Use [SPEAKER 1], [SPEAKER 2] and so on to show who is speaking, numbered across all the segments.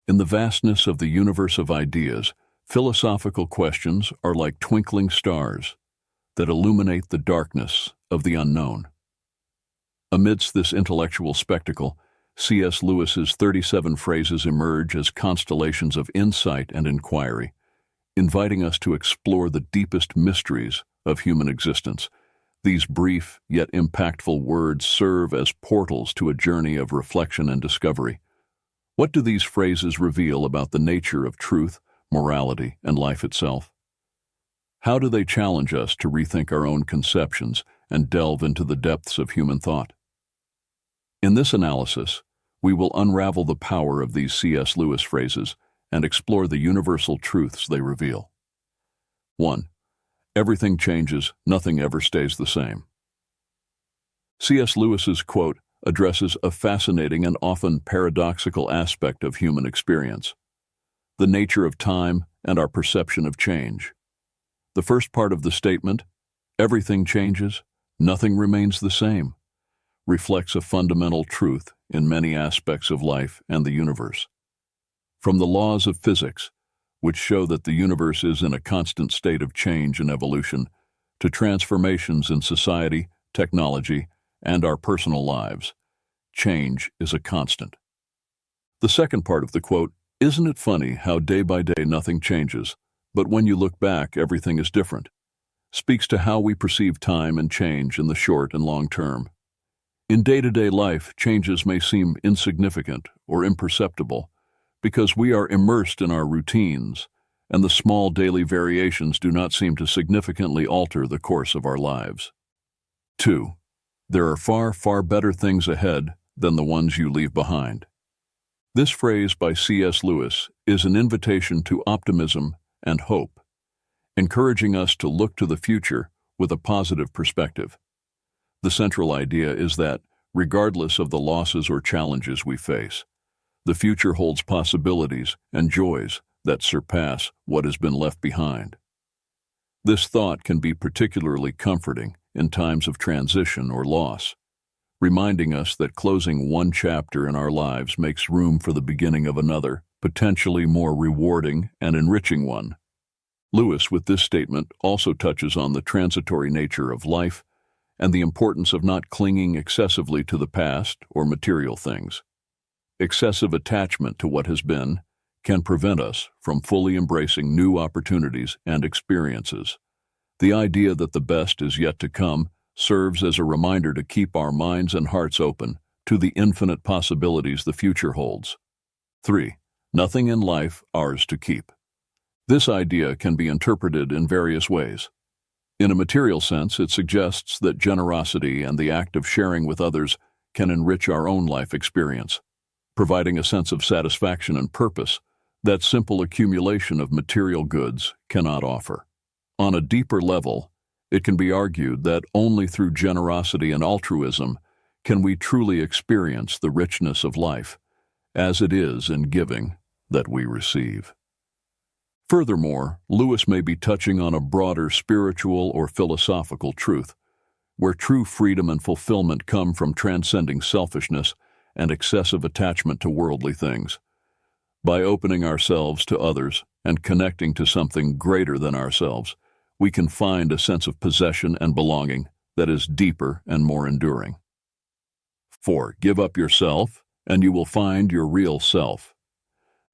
[SPEAKER 1] In the vastness of the universe of ideas, philosophical questions are like twinkling stars that illuminate the darkness of the unknown. Amidst this intellectual spectacle, C.S. Lewis's 37 phrases emerge as constellations of insight and inquiry, inviting us to explore the deepest mysteries of human existence. These brief yet impactful words serve as portals to a journey of reflection and discovery. What do these phrases reveal about the nature of truth, morality, and life itself? How do they challenge us to rethink our own conceptions and delve into the depths of human thought? In this analysis, we will unravel the power of these C.S. Lewis phrases and explore the universal truths they reveal. 1. Everything changes, nothing ever stays the same. C.S. Lewis's quote addresses a fascinating and often paradoxical aspect of human experience: the nature of time and our perception of change. The first part of the statement, "Everything changes, nothing remains the same," reflects a fundamental truth in many aspects of life and the universe. From the laws of physics, which show that the universe is in a constant state of change and evolution, to transformations in society, technology, and our personal lives, change is a constant. The second part of the quote, "Isn't it funny how day by day nothing changes, but when you look back everything is different," speaks to how we perceive time and change in the short and long term. In day-to-day life, changes may seem insignificant or imperceptible because we are immersed in our routines, and the small daily variations do not seem to significantly alter the course of our lives. 2. There are far, far better things ahead than the ones you leave behind. This phrase by C.S. Lewis is an invitation to optimism and hope, encouraging us to look to the future with a positive perspective. The central idea is that, regardless of the losses or challenges we face, the future holds possibilities and joys that surpass what has been left behind. This thought can be particularly comforting in times of transition or loss, reminding us that closing one chapter in our lives makes room for the beginning of another, potentially more rewarding and enriching one. Lewis, with this statement, also touches on the transitory nature of life and the importance of not clinging excessively to the past or material things. Excessive attachment to what has been can prevent us from fully embracing new opportunities and experiences. The idea that the best is yet to come serves as a reminder to keep our minds and hearts open to the infinite possibilities the future holds. 3. Nothing in life ours to keep. This idea can be interpreted in various ways. In a material sense, it suggests that generosity and the act of sharing with others can enrich our own life experience, providing a sense of satisfaction and purpose that simple accumulation of material goods cannot offer. On a deeper level, it can be argued that only through generosity and altruism can we truly experience the richness of life, as it is in giving that we receive. Furthermore, Lewis may be touching on a broader spiritual or philosophical truth, where true freedom and fulfillment come from transcending selfishness and excessive attachment to worldly things. By opening ourselves to others and connecting to something greater than ourselves, we can find a sense of possession and belonging that is deeper and more enduring. 4. Give up yourself, and you will find your real self.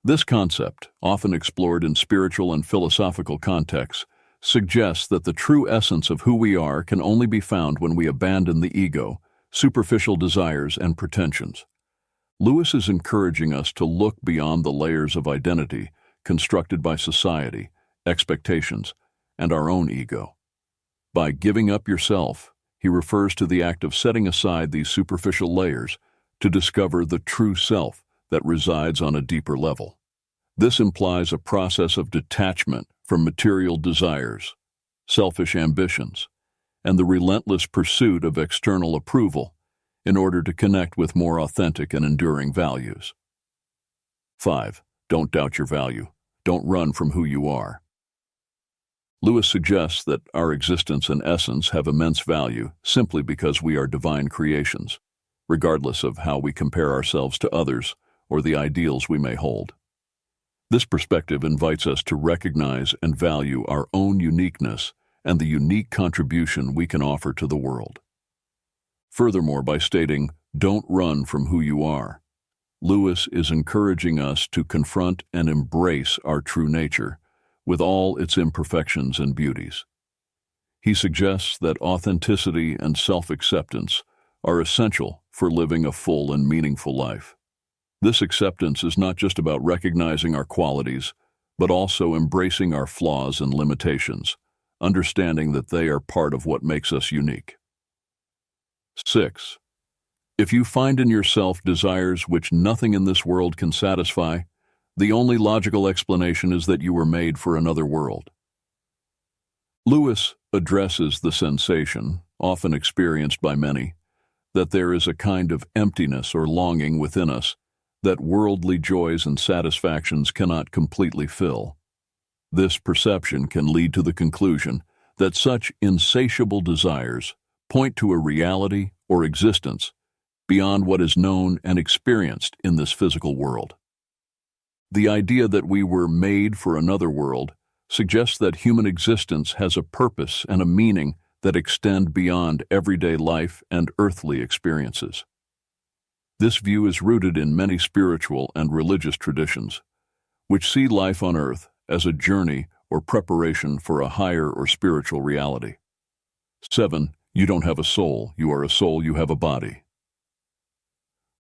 [SPEAKER 1] This concept, often explored in spiritual and philosophical contexts, suggests that the true essence of who we are can only be found when we abandon the ego, superficial desires, and pretensions. Lewis is encouraging us to look beyond the layers of identity constructed by society, expectations, and our own ego. By giving up yourself, he refers to the act of setting aside these superficial layers to discover the true self that resides on a deeper level. This implies a process of detachment from material desires, selfish ambitions, and the relentless pursuit of external approval in order to connect with more authentic and enduring values. 5. Don't doubt your value. Don't run from who you are. Lewis suggests that our existence and essence have immense value simply because we are divine creations, regardless of how we compare ourselves to others or the ideals we may hold. This perspective invites us to recognize and value our own uniqueness and the unique contribution we can offer to the world. Furthermore, by stating, "Don't run from who you are," Lewis is encouraging us to confront and embrace our true nature, with all its imperfections and beauties. He suggests that authenticity and self-acceptance are essential for living a full and meaningful life. This acceptance is not just about recognizing our qualities, but also embracing our flaws and limitations, understanding that they are part of what makes us unique. 6. If you find in yourself desires which nothing in this world can satisfy, the only logical explanation is that you were made for another world. Lewis addresses the sensation, often experienced by many, that there is a kind of emptiness or longing within us that worldly joys and satisfactions cannot completely fill. This perception can lead to the conclusion that such insatiable desires point to a reality or existence beyond what is known and experienced in this physical world. The idea that we were made for another world suggests that human existence has a purpose and a meaning that extend beyond everyday life and earthly experiences. This view is rooted in many spiritual and religious traditions, which see life on earth as a journey or preparation for a higher or spiritual reality. 7. You don't have a soul. You are a soul. You have a body.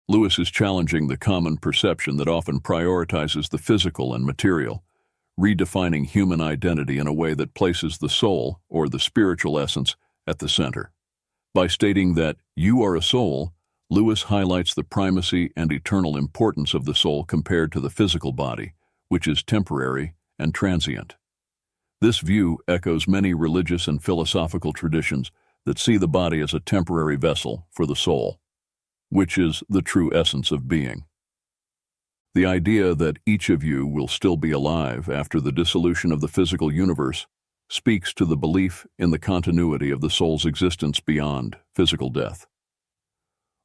[SPEAKER 1] Lewis is challenging the common perception that often prioritizes the physical and material, redefining human identity in a way that places the soul, or the spiritual essence, at the center. By stating that you are a soul, Lewis highlights the primacy and eternal importance of the soul compared to the physical body, which is temporary and transient. This view echoes many religious and philosophical traditions that see the body as a temporary vessel for the soul, which is the true essence of being. The idea that each of you will still be alive after the dissolution of the physical universe speaks to the belief in the continuity of the soul's existence beyond physical death.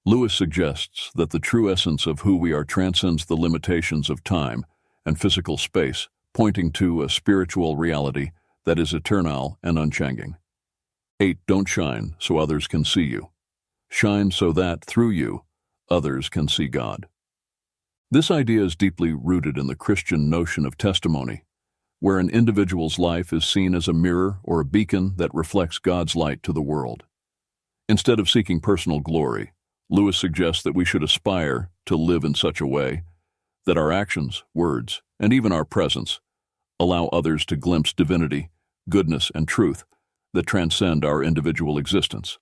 [SPEAKER 1] Lewis suggests that the true essence of who we are transcends the limitations of time and physical space, pointing to a spiritual reality that is eternal and unchanging. 8. Don't shine so others can see you. Shine so that, through you, others can see God. This idea is deeply rooted in the Christian notion of testimony, where an individual's life is seen as a mirror or a beacon that reflects God's light to the world. Instead of seeking personal glory, Lewis suggests that we should aspire to live in such a way that our actions, words, and even our presence allow others to glimpse divinity, goodness, and truth that transcend our individual existence.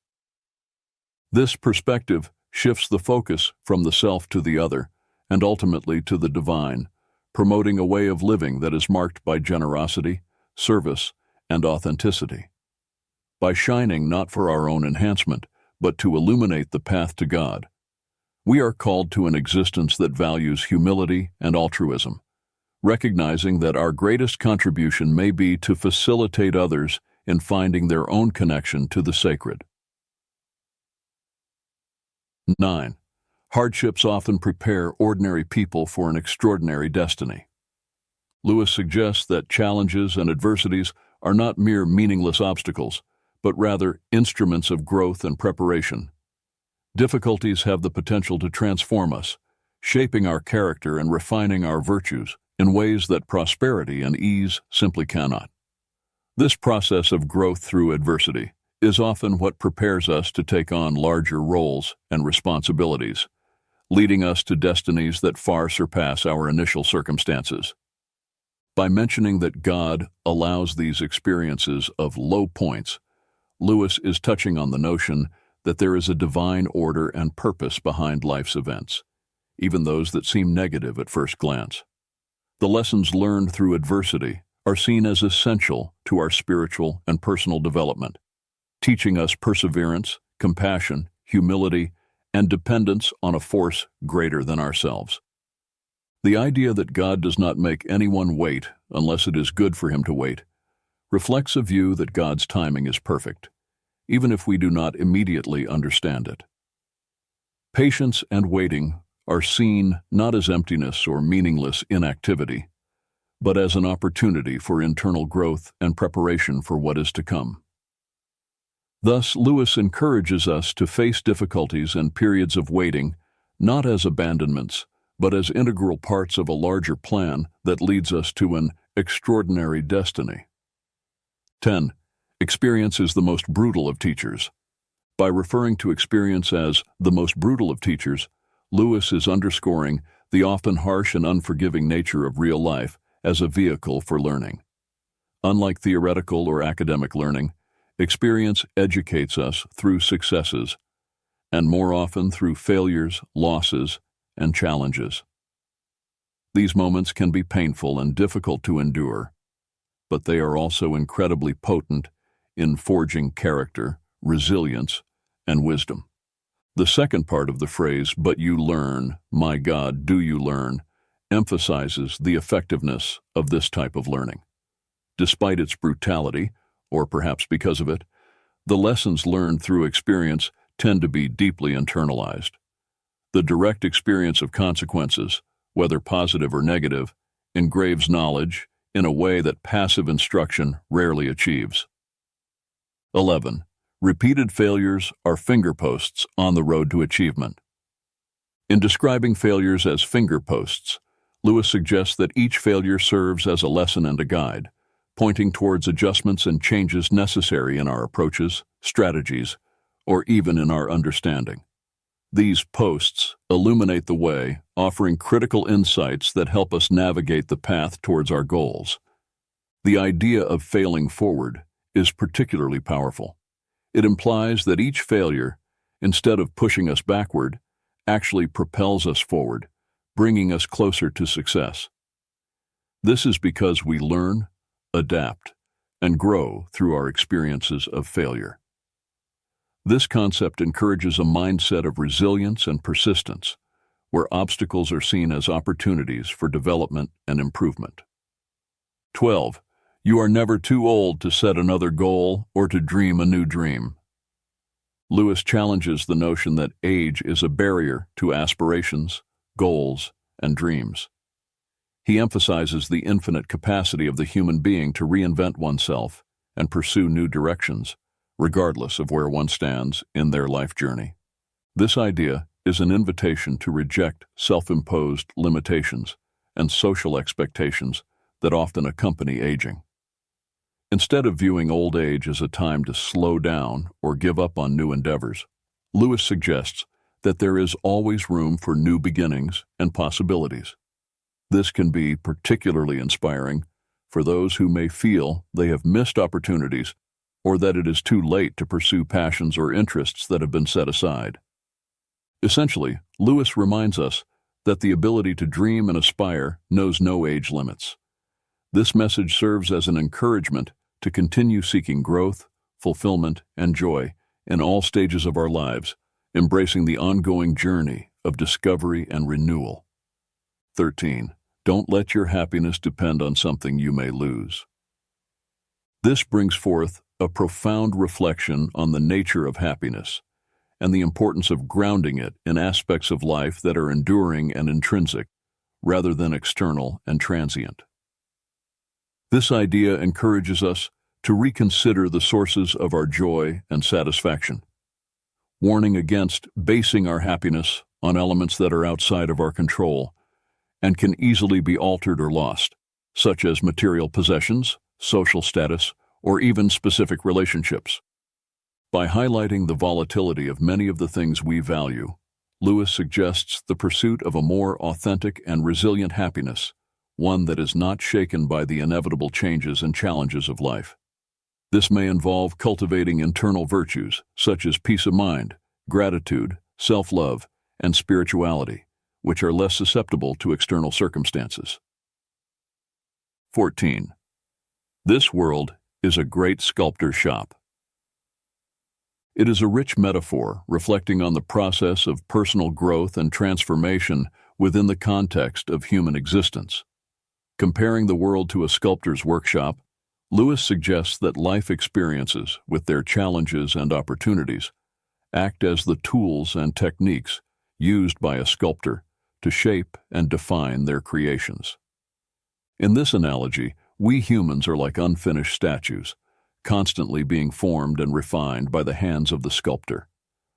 [SPEAKER 1] This perspective shifts the focus from the self to the other, and ultimately to the divine, promoting a way of living that is marked by generosity, service, and authenticity. By shining not for our own enhancement, but to illuminate the path to God, we are called to an existence that values humility and altruism, recognizing that our greatest contribution may be to facilitate others in finding their own connection to the sacred. 9. Hardships often prepare ordinary people for an extraordinary destiny. Lewis suggests that challenges and adversities are not mere meaningless obstacles, but rather instruments of growth and preparation. Difficulties have the potential to transform us, shaping our character and refining our virtues in ways that prosperity and ease simply cannot. This process of growth through adversity is often what prepares us to take on larger roles and responsibilities, leading us to destinies that far surpass our initial circumstances. By mentioning that God allows these experiences of low points, Lewis is touching on the notion that there is a divine order and purpose behind life's events, even those that seem negative at first glance. The lessons learned through adversity are seen as essential to our spiritual and personal development, teaching us perseverance, compassion, humility, and dependence on a force greater than ourselves. The idea that God does not make anyone wait unless it is good for him to wait reflects a view that God's timing is perfect, even if we do not immediately understand it. Patience and waiting are seen not as emptiness or meaningless inactivity, but as an opportunity for internal growth and preparation for what is to come. Thus, Lewis encourages us to face difficulties and periods of waiting not as abandonments, but as integral parts of a larger plan that leads us to an extraordinary destiny. 10. Experience is the most brutal of teachers. By referring to experience as the most brutal of teachers, Lewis is underscoring the often harsh and unforgiving nature of real life as a vehicle for learning. Unlike theoretical or academic learning, experience educates us through successes, and more often through failures, losses, and challenges. These moments can be painful and difficult to endure, but they are also incredibly potent in forging character, resilience, and wisdom. The second part of the phrase, "but you learn, my God, do you learn," emphasizes the effectiveness of this type of learning. Despite its brutality, or perhaps because of it, the lessons learned through experience tend to be deeply internalized. The direct experience of consequences, whether positive or negative, engraves knowledge in a way that passive instruction rarely achieves. 11. Repeated failures are fingerposts on the road to achievement. In describing failures as fingerposts, Lewis suggests that each failure serves as a lesson and a guide, pointing towards adjustments and changes necessary in our approaches, strategies, or even in our understanding. These posts illuminate the way, offering critical insights that help us navigate the path towards our goals. The idea of failing forward is particularly powerful. It implies that each failure, instead of pushing us backward, actually propels us forward, bringing us closer to success. This is because we learn, adapt, and grow through our experiences of failure. This concept encourages a mindset of resilience and persistence, where obstacles are seen as opportunities for development and improvement. 12. You are never too old to set another goal or to dream a new dream. Lewis challenges the notion that age is a barrier to aspirations, goals, and dreams. He emphasizes the infinite capacity of the human being to reinvent oneself and pursue new directions, regardless of where one stands in their life journey. This idea is an invitation to reject self-imposed limitations and social expectations that often accompany aging. Instead of viewing old age as a time to slow down or give up on new endeavors, Lewis suggests that there is always room for new beginnings and possibilities. This can be particularly inspiring for those who may feel they have missed opportunities or that it is too late to pursue passions or interests that have been set aside. Essentially, Lewis reminds us that the ability to dream and aspire knows no age limits. This message serves as an encouragement to continue seeking growth, fulfillment, and joy in all stages of our lives, embracing the ongoing journey of discovery and renewal. 13. Don't let your happiness depend on something you may lose. This brings forth a profound reflection on the nature of happiness and the importance of grounding it in aspects of life that are enduring and intrinsic, rather than external and transient. This idea encourages us to reconsider the sources of our joy and satisfaction, warning against basing our happiness on elements that are outside of our control and can easily be altered or lost, such as material possessions, social status, or even specific relationships. By highlighting the volatility of many of the things we value, Lewis suggests the pursuit of a more authentic and resilient happiness, one that is not shaken by the inevitable changes and challenges of life. This may involve cultivating internal virtues such as peace of mind, gratitude, self-love, and spirituality, which are less susceptible to external circumstances. 14. This world is a great sculptor's shop. It is a rich metaphor reflecting on the process of personal growth and transformation within the context of human existence. Comparing the world to a sculptor's workshop, Lewis suggests that life experiences, with their challenges and opportunities, act as the tools and techniques used by a sculptor to shape and define their creations. In this analogy, we humans are like unfinished statues, constantly being formed and refined by the hands of the sculptor,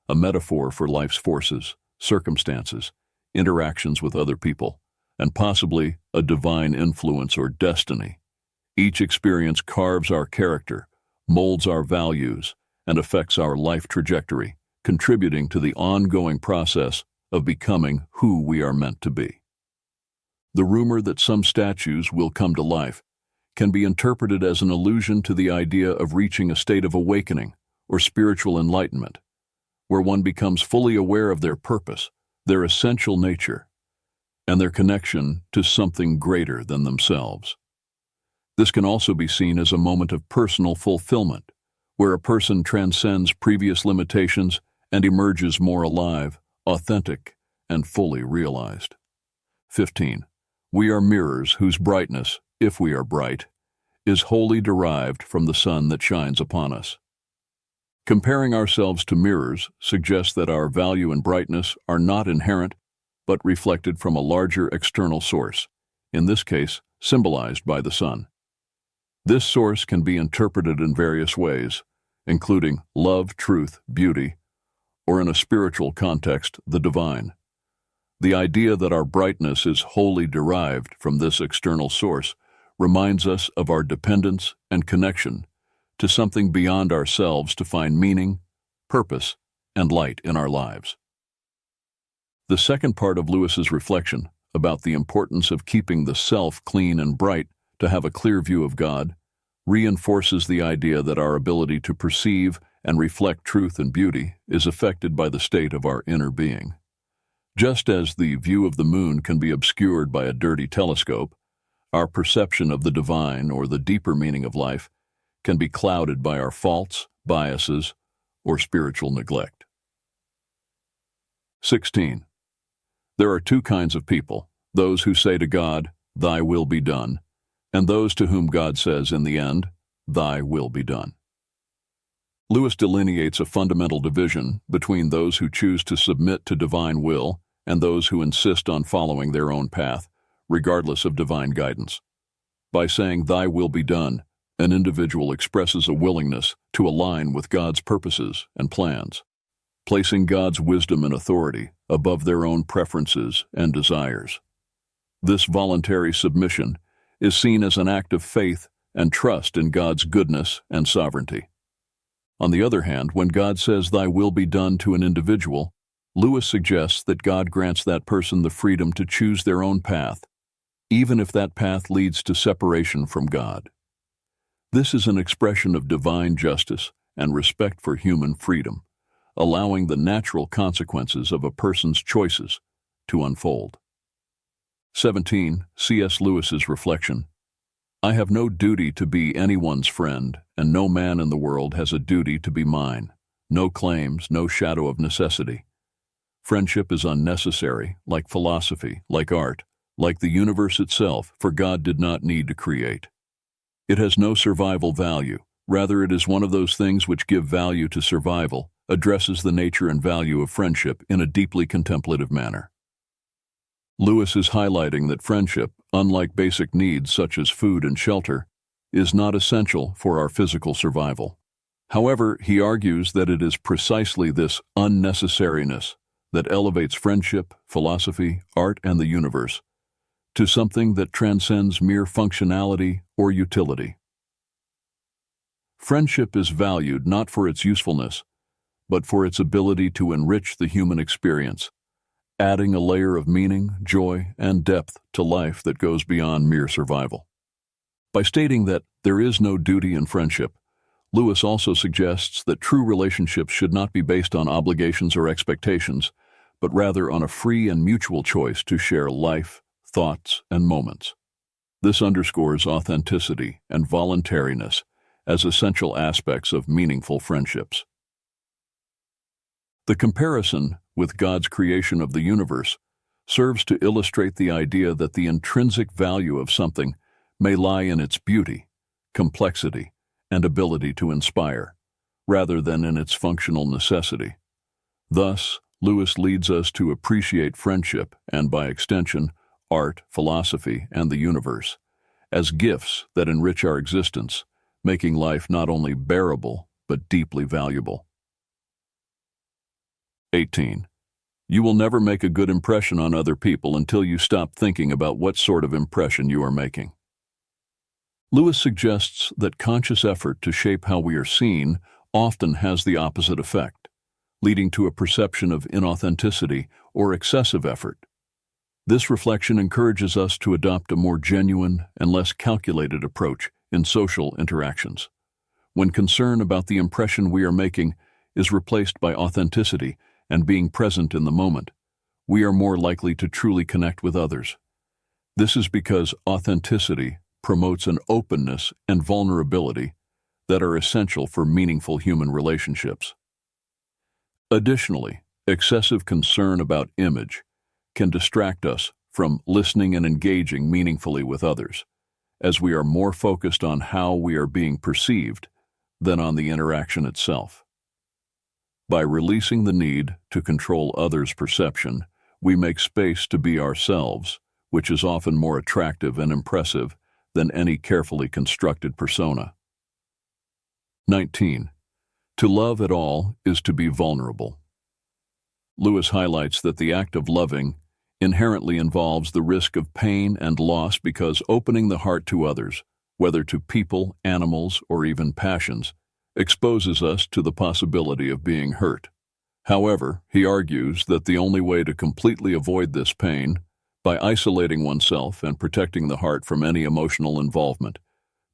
[SPEAKER 1] a metaphor for life's forces, circumstances, interactions with other people, and possibly a divine influence or destiny. Each experience carves our character, molds our values, and affects our life trajectory, contributing to the ongoing process of becoming who we are meant to be. The rumor that some statues will come to life can be interpreted as an allusion to the idea of reaching a state of awakening or spiritual enlightenment, where one becomes fully aware of their purpose, their essential nature, and their connection to something greater than themselves. This can also be seen as a moment of personal fulfillment, where a person transcends previous limitations and emerges more alive, authentic, and fully realized. 15. We are mirrors whose brightness, if we are bright, is wholly derived from the sun that shines upon us. Comparing ourselves to mirrors suggests that our value and brightness are not inherent, but reflected from a larger external source, in this case, symbolized by the sun. This source can be interpreted in various ways, including love, truth, beauty, or in a spiritual context, the divine. The idea that our brightness is wholly derived from this external source reminds us of our dependence and connection to something beyond ourselves to find meaning, purpose, and light in our lives. The second part of Lewis's reflection about the importance of keeping the self clean and bright to have a clear view of God reinforces the idea that our ability to perceive and reflect truth and beauty is affected by the state of our inner being. Just as the view of the moon can be obscured by a dirty telescope, our perception of the divine or the deeper meaning of life can be clouded by our faults, biases, or spiritual neglect. 16. There are two kinds of people, those who say to God, "Thy will be done," and those to whom God says in the end, "Thy will be done." Lewis delineates a fundamental division between those who choose to submit to divine will and those who insist on following their own path, regardless of divine guidance. By saying, "Thy will be done," an individual expresses a willingness to align with God's purposes and plans, placing God's wisdom and authority above their own preferences and desires. This voluntary submission is seen as an act of faith and trust in God's goodness and sovereignty. On the other hand, when God says, "Thy will be done" to an individual, Lewis suggests that God grants that person the freedom to choose their own path, even if that path leads to separation from God. This is an expression of divine justice and respect for human freedom, allowing the natural consequences of a person's choices to unfold. 17. C.S. Lewis's reflection. I have no duty to be anyone's friend, and no man in the world has a duty to be mine. No claims, no shadow of necessity. Friendship is unnecessary, like philosophy, like art, like the universe itself, for God did not need to create. It has no survival value. Rather, it is one of those things which give value to survival, addresses the nature and value of friendship in a deeply contemplative manner. Lewis is highlighting that friendship, unlike basic needs such as food and shelter, is not essential for our physical survival. However, he argues that it is precisely this unnecessariness that elevates friendship, philosophy, art, and the universe to something that transcends mere functionality or utility. Friendship is valued not for its usefulness, but for its ability to enrich the human experience, adding a layer of meaning, joy, and depth to life that goes beyond mere survival. By stating that there is no duty in friendship, Lewis also suggests that true relationships should not be based on obligations or expectations, but rather on a free and mutual choice to share life, thoughts, and moments. This underscores authenticity and voluntariness as essential aspects of meaningful friendships. The comparison with God's creation of the universe serves to illustrate the idea that the intrinsic value of something may lie in its beauty, complexity, and ability to inspire, rather than in its functional necessity. Thus, Lewis leads us to appreciate friendship and, by extension, art, philosophy, and the universe as gifts that enrich our existence, making life not only bearable, but deeply valuable. 18. You will never make a good impression on other people until you stop thinking about what sort of impression you are making. Lewis suggests that conscious effort to shape how we are seen often has the opposite effect, leading to a perception of inauthenticity or excessive effort. This reflection encourages us to adopt a more genuine and less calculated approach in social interactions. When concern about the impression we are making is replaced by authenticity and being present in the moment, we are more likely to truly connect with others. This is because authenticity promotes an openness and vulnerability that are essential for meaningful human relationships. Additionally, excessive concern about image can distract us from listening and engaging meaningfully with others, as we are more focused on how we are being perceived than on the interaction itself. By releasing the need to control others' perception, we make space to be ourselves, which is often more attractive and impressive than any carefully constructed persona. 19. To love at all is to be vulnerable. Lewis highlights that the act of loving inherently involves the risk of pain and loss because opening the heart to others, whether to people, animals, or even passions, exposes us to the possibility of being hurt. However, he argues that the only way to completely avoid this pain, by isolating oneself and protecting the heart from any emotional involvement,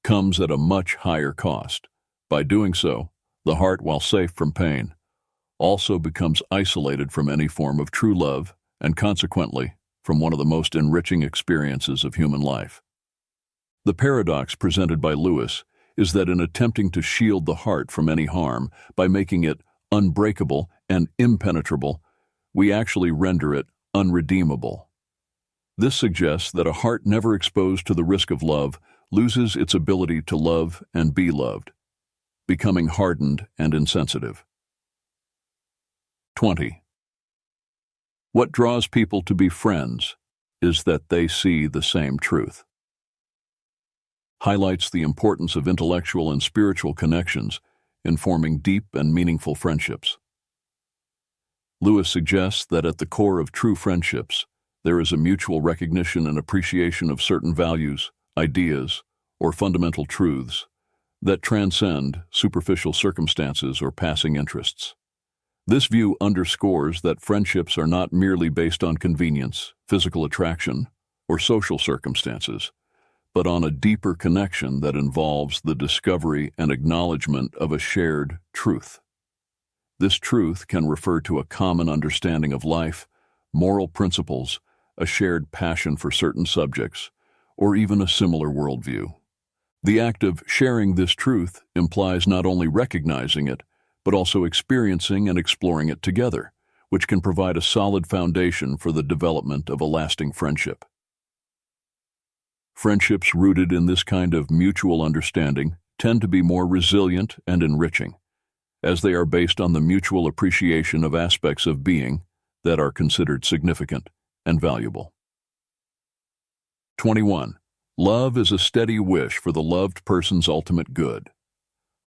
[SPEAKER 1] comes at a much higher cost. By doing so, the heart, while safe from pain, also becomes isolated from any form of true love and consequently from one of the most enriching experiences of human life. The paradox presented by Lewis is that in attempting to shield the heart from any harm by making it unbreakable and impenetrable, we actually render it unredeemable. This suggests that a heart never exposed to the risk of love loses its ability to love and be loved, becoming hardened and insensitive. 20. What draws people to be friends is that they see the same truth. Highlights the importance of intellectual and spiritual connections in forming deep and meaningful friendships. Lewis suggests that at the core of true friendships, there is a mutual recognition and appreciation of certain values, ideas, or fundamental truths that transcend superficial circumstances or passing interests. This view underscores that friendships are not merely based on convenience, physical attraction, or social circumstances, but on a deeper connection that involves the discovery and acknowledgement of a shared truth. This truth can refer to a common understanding of life, moral principles, a shared passion for certain subjects, or even a similar worldview. The act of sharing this truth implies not only recognizing it, but also experiencing and exploring it together, which can provide a solid foundation for the development of a lasting friendship. Friendships rooted in this kind of mutual understanding tend to be more resilient and enriching, as they are based on the mutual appreciation of aspects of being that are considered significant and valuable. 21. Love is a steady wish for the loved person's ultimate good.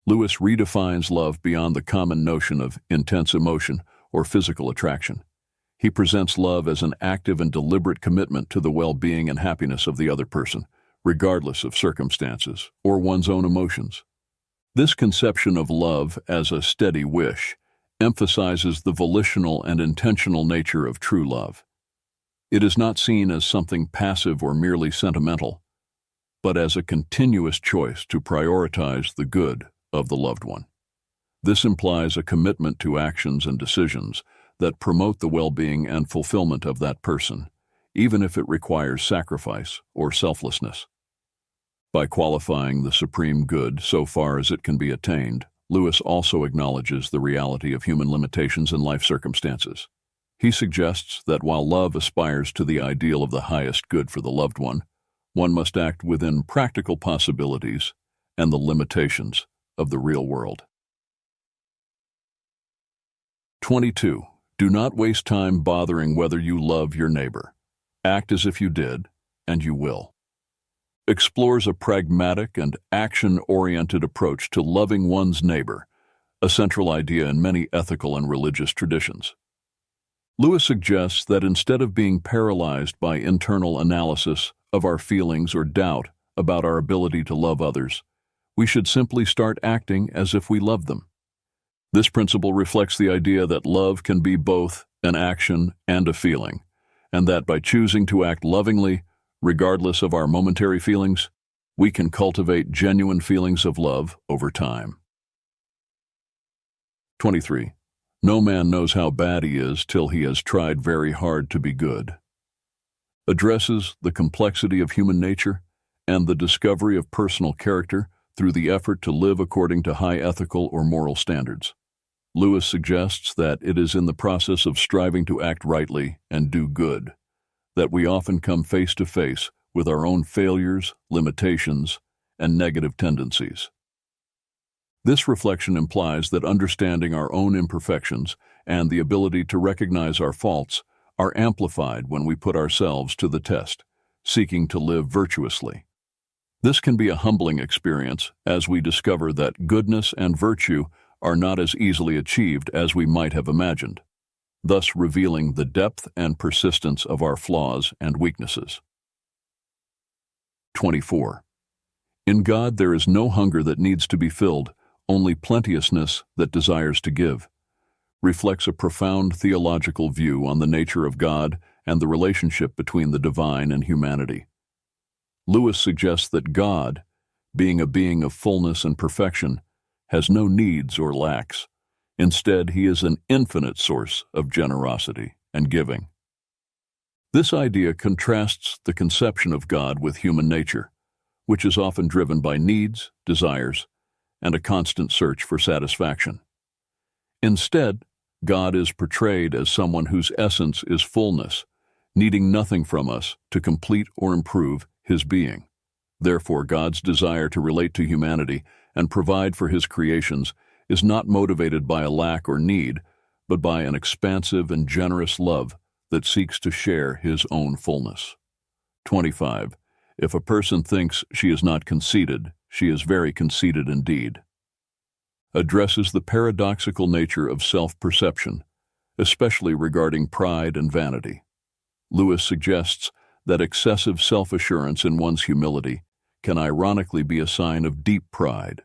[SPEAKER 1] Lewis redefines love beyond the common notion of intense emotion or physical attraction. He presents love as an active and deliberate commitment to the well-being and happiness of the other person, regardless of circumstances or one's own emotions. This conception of love as a steady wish emphasizes the volitional and intentional nature of true love. It is not seen as something passive or merely sentimental, but as a continuous choice to prioritize the good of the loved one. This implies a commitment to actions and decisions that promote the well-being and fulfillment of that person, even if it requires sacrifice or selflessness. By qualifying the supreme good so far as it can be attained, Lewis also acknowledges the reality of human limitations in life circumstances. He suggests that while love aspires to the ideal of the highest good for the loved one must act within practical possibilities and the limitations of the real world. 22. Do not waste time bothering whether you love your neighbor. Act as if you did, and you will. explores a pragmatic and action-oriented approach to loving one's neighbor, a central idea in many ethical and religious traditions. Lewis suggests that instead of being paralyzed by internal analysis of our feelings or doubt about our ability to love others, we should simply start acting as if we love them. This principle reflects the idea that love can be both an action and a feeling, and that by choosing to act lovingly, regardless of our momentary feelings, we can cultivate genuine feelings of love over time. 23. No man knows how bad he is till he has tried very hard to be good. Addresses the complexity of human nature and the discovery of personal character through the effort to live according to high ethical or moral standards. Lewis suggests that it is in the process of striving to act rightly and do good that we often come face to face with our own failures, limitations, and negative tendencies. This reflection implies that understanding our own imperfections and the ability to recognize our faults are amplified when we put ourselves to the test, seeking to live virtuously. This can be a humbling experience as we discover that goodness and virtue are not as easily achieved as we might have imagined, thus revealing the depth and persistence of our flaws and weaknesses. 24. In God there is no hunger that needs to be filled, only plenteousness that desires to give, reflects a profound theological view on the nature of God and the relationship between the divine and humanity. Lewis suggests that God, being a being of fullness and perfection, has no needs or lacks. Instead, he is an infinite source of generosity and giving. This idea contrasts the conception of God with human nature, which is often driven by needs, desires, and a constant search for satisfaction. Instead, God is portrayed as someone whose essence is fullness, needing nothing from us to complete or improve his being. Therefore, God's desire to relate to humanity and provide for his creations is not motivated by a lack or need, but by an expansive and generous love that seeks to share his own fullness. 25. If a person thinks she is not conceited, she is very conceited indeed. Addresses the paradoxical nature of self-perception, especially regarding pride and vanity. Lewis suggests that excessive self-assurance in one's humility can ironically be a sign of deep pride.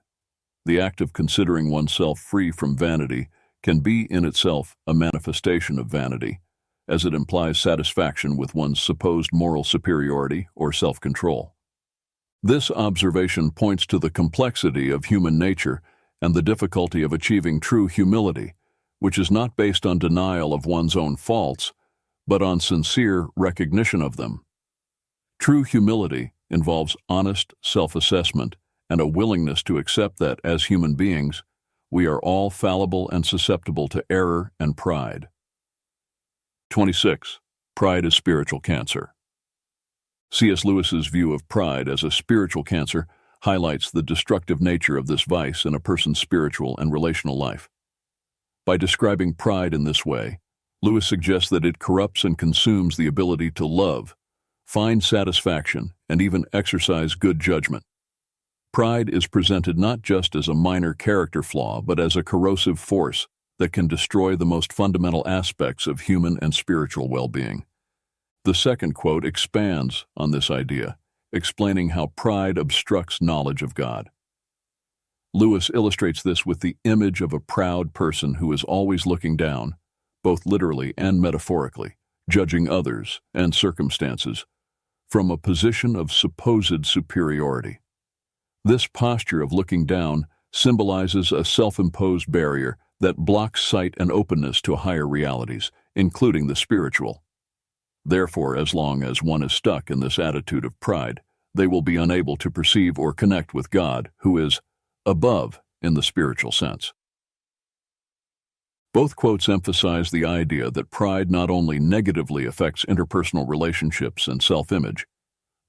[SPEAKER 1] The act of considering oneself free from vanity can be in itself a manifestation of vanity, as it implies satisfaction with one's supposed moral superiority or self-control. This observation points to the complexity of human nature and the difficulty of achieving true humility, which is not based on denial of one's own faults, but on sincere recognition of them. True humility involves honest self-assessment and a willingness to accept that, as human beings, we are all fallible and susceptible to error and pride. 26. Pride is spiritual cancer. C.S. Lewis's view of pride as a spiritual cancer highlights the destructive nature of this vice in a person's spiritual and relational life. By describing pride in this way, Lewis suggests that it corrupts and consumes the ability to love, find satisfaction, and even exercise good judgment. Pride is presented not just as a minor character flaw, but as a corrosive force that can destroy the most fundamental aspects of human and spiritual well-being. The second quote expands on this idea, explaining how pride obstructs knowledge of God. Lewis illustrates this with the image of a proud person who is always looking down, both literally and metaphorically, judging others and circumstances from a position of supposed superiority. This posture of looking down symbolizes a self-imposed barrier that blocks sight and openness to higher realities, including the spiritual. Therefore, as long as one is stuck in this attitude of pride, they will be unable to perceive or connect with God, who is above in the spiritual sense. Both quotes emphasize the idea that pride not only negatively affects interpersonal relationships and self-image,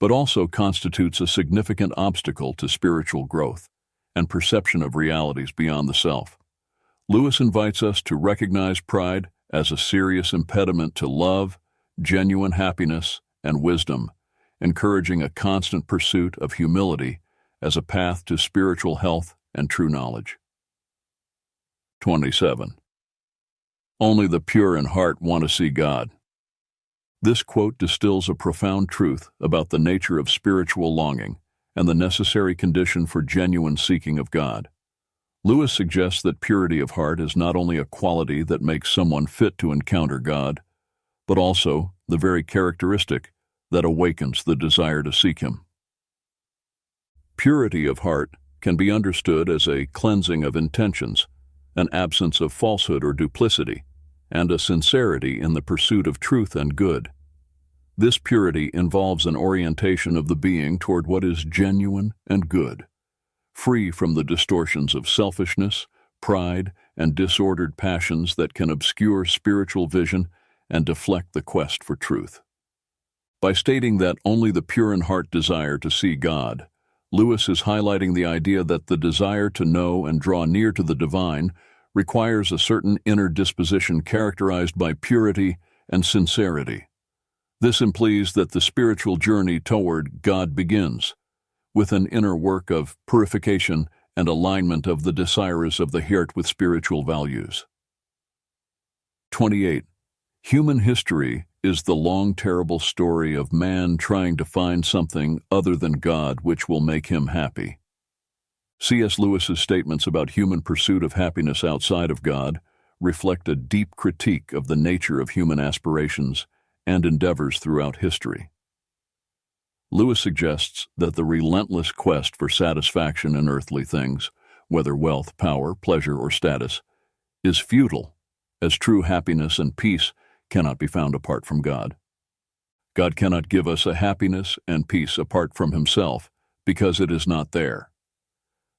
[SPEAKER 1] but also constitutes a significant obstacle to spiritual growth and perception of realities beyond the self. Lewis invites us to recognize pride as a serious impediment to love, genuine happiness, and wisdom, encouraging a constant pursuit of humility as a path to spiritual health and true knowledge. 27. Only the pure in heart want to see God. This quote distills a profound truth about the nature of spiritual longing and the necessary condition for genuine seeking of God. Lewis suggests that purity of heart is not only a quality that makes someone fit to encounter God, but also the very characteristic that awakens the desire to seek Him. Purity of heart can be understood as a cleansing of intentions, an absence of falsehood or duplicity, and a sincerity in the pursuit of truth and good. This purity involves an orientation of the being toward what is genuine and good, free from the distortions of selfishness, pride, and disordered passions that can obscure spiritual vision and deflect the quest for truth. By stating that only the pure in heart desire to see God, Lewis is highlighting the idea that the desire to know and draw near to the divine requires a certain inner disposition characterized by purity and sincerity. This implies that the spiritual journey toward God begins with an inner work of purification and alignment of the desires of the heart with spiritual values. 28. Human history is the long, terrible story of man trying to find something other than God which will make him happy. C.S. Lewis's statements about human pursuit of happiness outside of God reflect a deep critique of the nature of human aspirations and endeavors throughout history. Lewis suggests that the relentless quest for satisfaction in earthly things, whether wealth, power, pleasure, or status, is futile, as true happiness and peace cannot be found apart from God. God cannot give us a happiness and peace apart from Himself, because it is not there.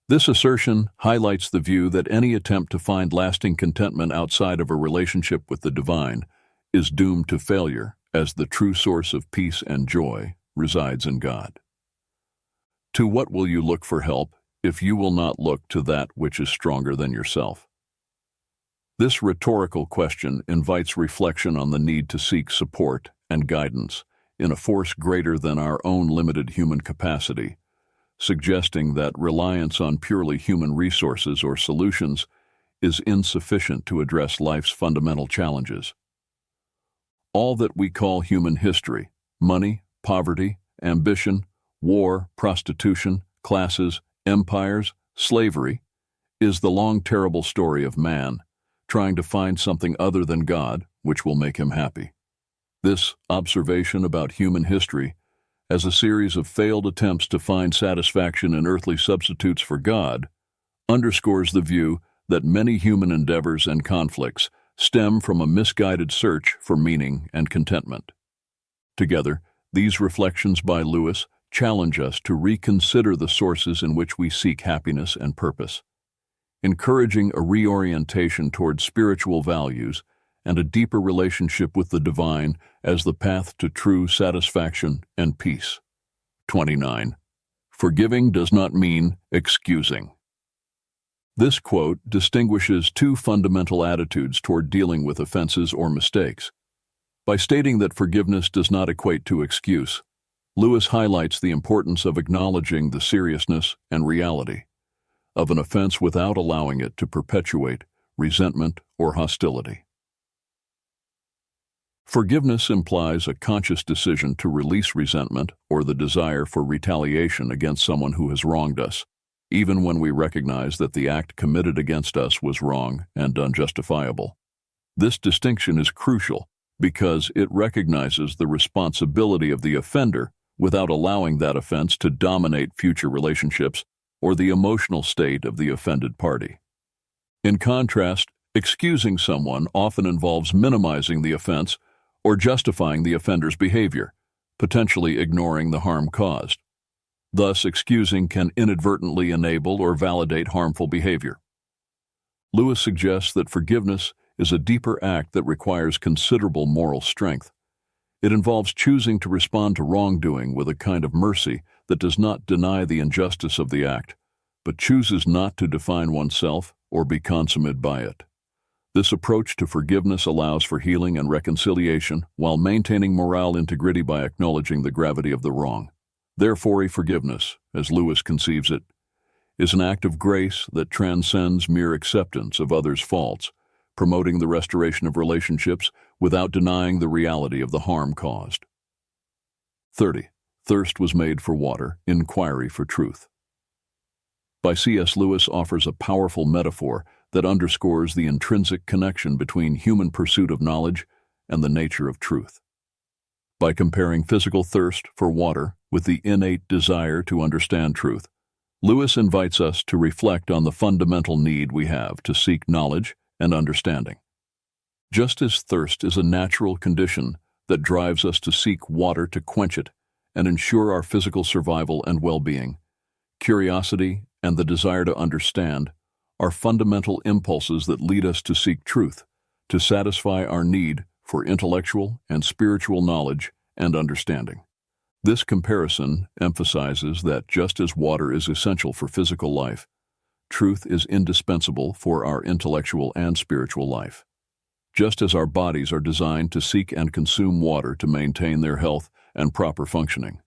[SPEAKER 1] This assertion highlights the view that any attempt to find lasting contentment outside of a relationship with the divine is doomed to failure, as the true source of peace and joy resides in God. To what will you look for help if you will not look to that which is stronger than yourself? This rhetorical question invites reflection on the need to seek support and guidance in a force greater than our own limited human capacity, suggesting that reliance on purely human resources or solutions is insufficient to address life's fundamental challenges. All that we call human history, money, poverty, ambition, war, prostitution, classes, empires, slavery, is the long, terrible story of man trying to find something other than God which will make him happy. This observation about human history as a series of failed attempts to find satisfaction in earthly substitutes for God underscores the view that many human endeavors and conflicts stem from a misguided search for meaning and contentment. Together, these reflections by Lewis challenge us to reconsider the sources in which we seek happiness and purpose, encouraging a reorientation toward spiritual values and a deeper relationship with the divine as the path to true satisfaction and peace. 29. Forgiving does not mean excusing. This quote distinguishes two fundamental attitudes toward dealing with offenses or mistakes. By stating that forgiveness does not equate to excuse, Lewis highlights the importance of acknowledging the seriousness and reality of an offense without allowing it to perpetuate resentment or hostility. Forgiveness implies a conscious decision to release resentment or the desire for retaliation against someone who has wronged us, even when we recognize that the act committed against us was wrong and unjustifiable. This distinction is crucial because it recognizes the responsibility of the offender without allowing that offense to dominate future relationships or the emotional state of the offended party. In contrast, excusing someone often involves minimizing the offense or justifying the offender's behavior, potentially ignoring the harm caused. Thus, excusing can inadvertently enable or validate harmful behavior. Lewis suggests that forgiveness is a deeper act that requires considerable moral strength. It involves choosing to respond to wrongdoing with a kind of mercy that does not deny the injustice of the act, but chooses not to define oneself or be consummated by it. This approach to forgiveness allows for healing and reconciliation while maintaining moral integrity by acknowledging the gravity of the wrong. Therefore, a forgiveness, as Lewis conceives it, is an act of grace that transcends mere acceptance of others' faults, promoting the restoration of relationships without denying the reality of the harm caused. 30. Thirst was made for water, inquiry for truth. By C.S. Lewis offers a powerful metaphor that underscores the intrinsic connection between human pursuit of knowledge and the nature of truth. By comparing physical thirst for water with the innate desire to understand truth, Lewis invites us to reflect on the fundamental need we have to seek knowledge and understanding. Just as thirst is a natural condition that drives us to seek water to quench it and ensure our physical survival and well-being, curiosity and the desire to understand are fundamental impulses that lead us to seek truth, to satisfy our need for intellectual and spiritual knowledge and understanding. This comparison emphasizes that just as water is essential for physical life, truth is indispensable for our intellectual and spiritual life. Just as our bodies are designed to seek and consume water to maintain their health and proper functioning,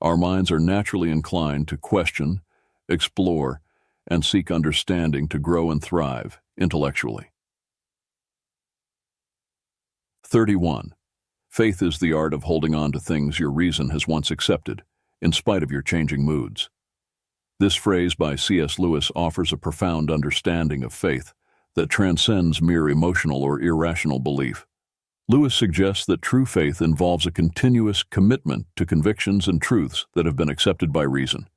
[SPEAKER 1] our minds are naturally inclined to question, explore, and seek understanding to grow and thrive intellectually. 31. Faith is the art of holding on to things your reason has once accepted, in spite of your changing moods. This phrase by C.S. Lewis offers a profound understanding of faith that transcends mere emotional or irrational belief. Lewis suggests that true faith involves a continuous commitment to convictions and truths that have been accepted by reason,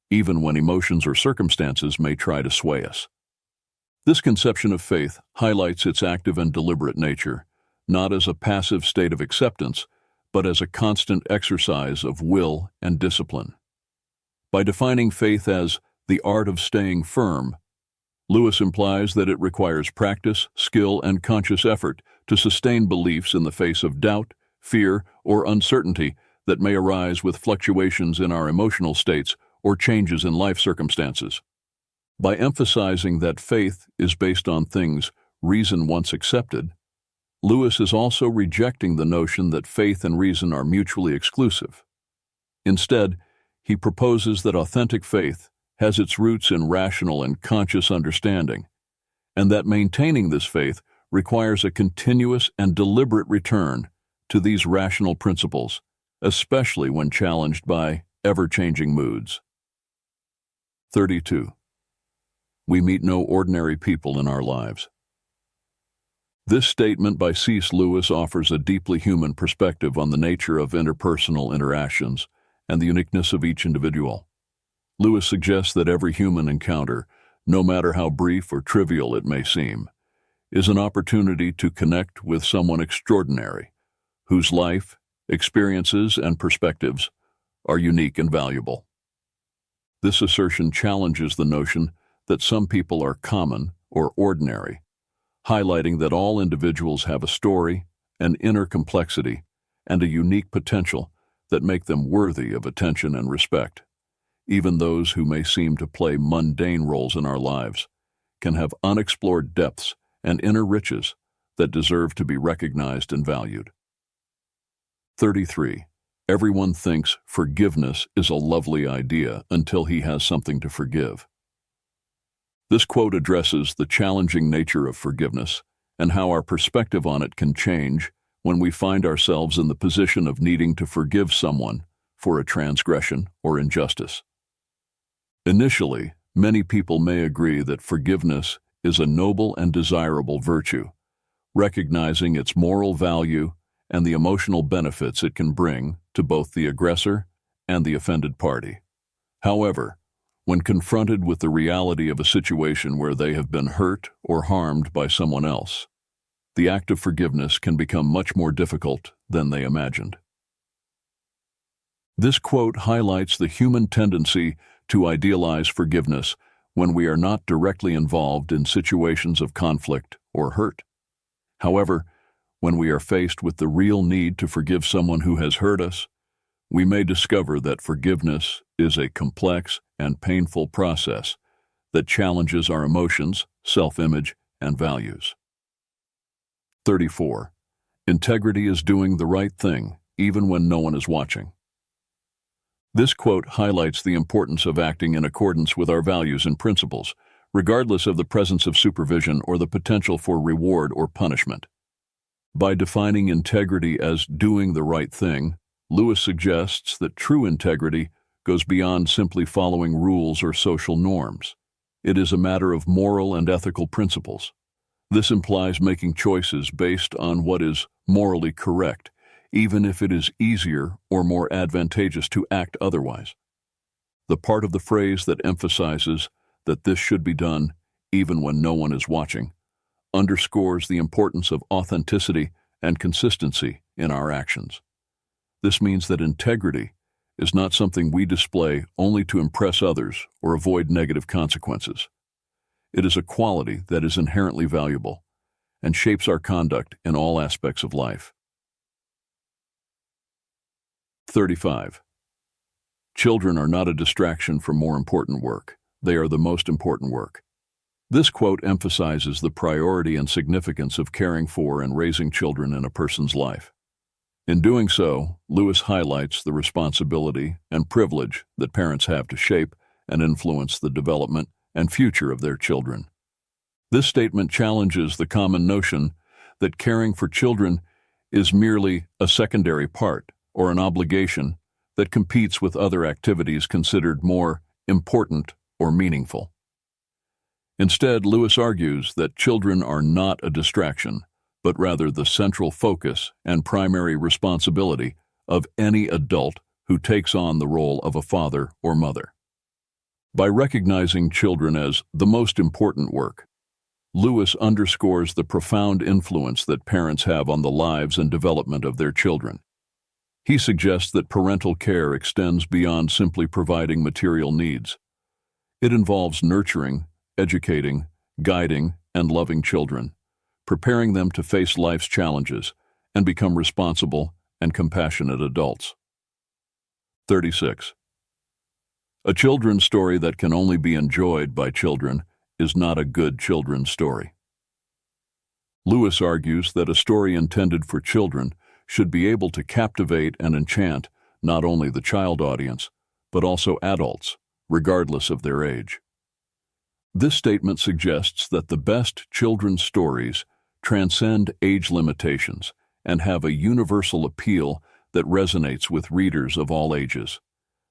[SPEAKER 1] even when emotions or circumstances may try to sway us. This conception of faith highlights its active and deliberate nature, not as a passive state of acceptance, but as a constant exercise of will and discipline. By defining faith as the art of staying firm, Lewis implies that it requires practice, skill, and conscious effort to sustain beliefs in the face of doubt, fear, or uncertainty that may arise with fluctuations in our emotional states or changes in life circumstances. By emphasizing that faith is based on things reason once accepted, Lewis is also rejecting the notion that faith and reason are mutually exclusive. Instead, he proposes that authentic faith has its roots in rational and conscious understanding, and that maintaining this faith requires a continuous and deliberate return to these rational principles, especially when challenged by ever-changing moods. 32. We meet no ordinary people in our lives. This statement by C.S. Lewis offers a deeply human perspective on the nature of interpersonal interactions and the uniqueness of each individual. Lewis suggests that every human encounter, no matter how brief or trivial it may seem, is an opportunity to connect with someone extraordinary, whose life, experiences, and perspectives are unique and valuable. This assertion challenges the notion that some people are common or ordinary, highlighting that all individuals have a story, an inner complexity, and a unique potential that make them worthy of attention and respect. Even those who may seem to play mundane roles in our lives can have unexplored depths and inner riches that deserve to be recognized and valued. 33. Everyone thinks forgiveness is a lovely idea until he has something to forgive. This quote addresses the challenging nature of forgiveness and how our perspective on it can change when we find ourselves in the position of needing to forgive someone for a transgression or injustice. Initially, many people may agree that forgiveness is a noble and desirable virtue, recognizing its moral value and the emotional benefits it can bring to both the aggressor and the offended party. However, when confronted with the reality of a situation where they have been hurt or harmed by someone else, the act of forgiveness can become much more difficult than they imagined. This quote highlights the human tendency to idealize forgiveness when we are not directly involved in situations of conflict or hurt. However, when we are faced with the real need to forgive someone who has hurt us, we may discover that forgiveness is a complex and painful process that challenges our emotions, self-image, and values. 34. Integrity is doing the right thing, even when no one is watching. This quote highlights the importance of acting in accordance with our values and principles, regardless of the presence of supervision or the potential for reward or punishment. By defining integrity as doing the right thing, Lewis suggests that true integrity goes beyond simply following rules or social norms. It is a matter of moral and ethical principles. This implies making choices based on what is morally correct, even if it is easier or more advantageous to act otherwise. The part of the phrase that emphasizes that this should be done even when no one is watching underscores the importance of authenticity and consistency in our actions. This means that integrity is not something we display only to impress others or avoid negative consequences. It is a quality that is inherently valuable and shapes our conduct in all aspects of life. 35. Children are not a distraction from more important work. They are the most important work. This quote emphasizes the priority and significance of caring for and raising children in a person's life. In doing so, Lewis highlights the responsibility and privilege that parents have to shape and influence the development and future of their children. This statement challenges the common notion that caring for children is merely a secondary part or an obligation that competes with other activities considered more important or meaningful. Instead, Lewis argues that children are not a distraction, but rather the central focus and primary responsibility of any adult who takes on the role of a father or mother. By recognizing children as the most important work, Lewis underscores the profound influence that parents have on the lives and development of their children. He suggests that parental care extends beyond simply providing material needs. It involves nurturing, educating, guiding, and loving children, preparing them to face life's challenges and become responsible and compassionate adults. 36. A children's story that can only be enjoyed by children is not a good children's story. Lewis argues that a story intended for children should be able to captivate and enchant not only the child audience, but also adults, regardless of their age. This statement suggests that the best children's stories transcend age limitations and have a universal appeal that resonates with readers of all ages.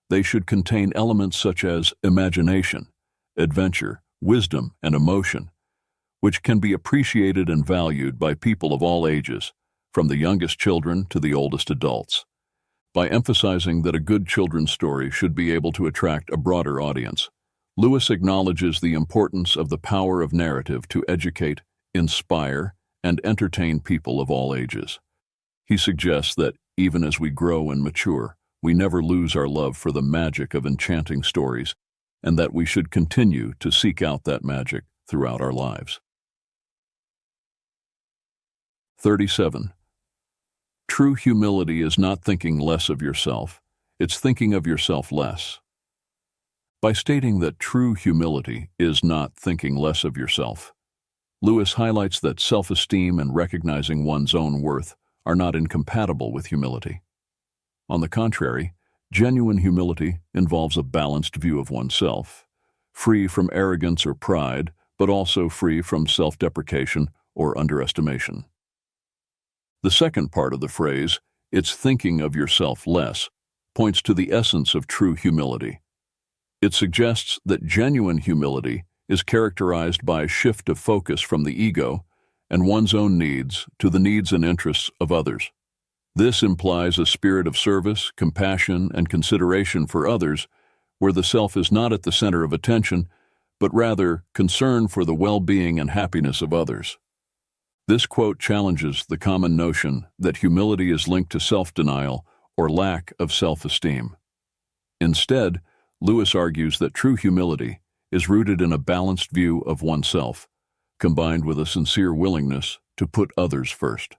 [SPEAKER 1] They should contain elements such as imagination, adventure, wisdom, and emotion, which can be appreciated and valued by people of all ages, from the youngest children to the oldest adults. By emphasizing that a good children's story should be able to attract a broader audience, Lewis acknowledges the importance of the power of narrative to educate, inspire, and entertain people of all ages. He suggests that, even as we grow and mature, we never lose our love for the magic of enchanting stories, and that we should continue to seek out that magic throughout our lives. 37. True humility is not thinking less of yourself, it's thinking of yourself less. By stating that true humility is not thinking less of yourself, Lewis highlights that self-esteem and recognizing one's own worth are not incompatible with humility. On the contrary, genuine humility involves a balanced view of oneself, free from arrogance or pride, but also free from self-deprecation or underestimation. The second part of the phrase, "it's thinking of yourself less," points to the essence of true humility. It suggests that genuine humility is characterized by a shift of focus from the ego and one's own needs to the needs and interests of others. This implies a spirit of service, compassion, and consideration for others, where the self is not at the center of attention, but rather concern for the well-being and happiness of others. This quote challenges the common notion that humility is linked to self-denial or lack of self-esteem. Instead, Lewis argues that true humility is rooted in a balanced view of oneself, combined with a sincere willingness to put others first.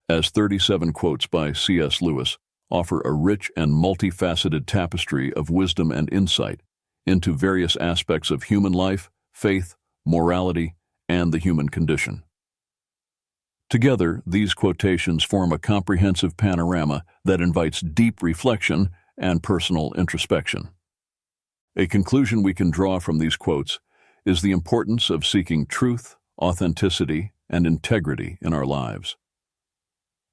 [SPEAKER 1] As 37 quotes by C.S. Lewis offer a rich and multifaceted tapestry of wisdom and insight into various aspects of human life, faith, morality, and the human condition. Together, these quotations form a comprehensive panorama that invites deep reflection and personal introspection. A conclusion we can draw from these quotes is the importance of seeking truth, authenticity, and integrity in our lives.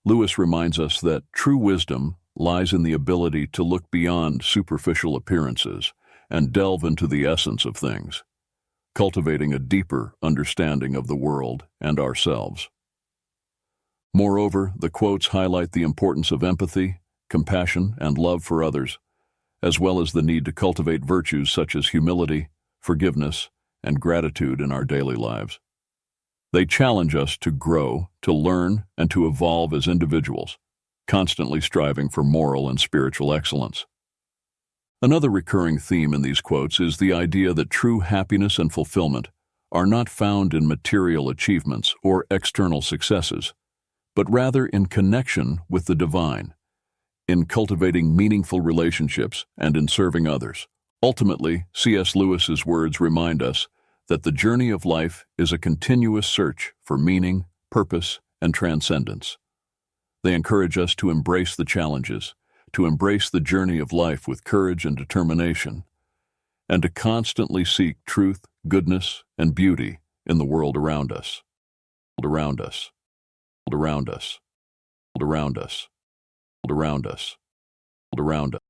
[SPEAKER 1] Lewis reminds us that true wisdom lies in the ability to look beyond superficial appearances and delve into the essence of things, cultivating a deeper understanding of the world and ourselves. Moreover, the quotes highlight the importance of empathy, compassion, and love for others, as well as the need to cultivate virtues such as humility, forgiveness, and gratitude in our daily lives. They challenge us to grow, to learn, and to evolve as individuals, constantly striving for moral and spiritual excellence. Another recurring theme in these quotes is the idea that true happiness and fulfillment are not found in material achievements or external successes, but rather in connection with the divine, in cultivating meaningful relationships and in serving others. Ultimately, C.S. Lewis's words remind us that the journey of life is a continuous search for meaning, purpose, and transcendence. They encourage us to embrace the challenges, to embrace the journey of life with courage and determination, and to constantly seek truth, goodness, and beauty in the world around us. Around us. Around us. Around us. Around us. Around us.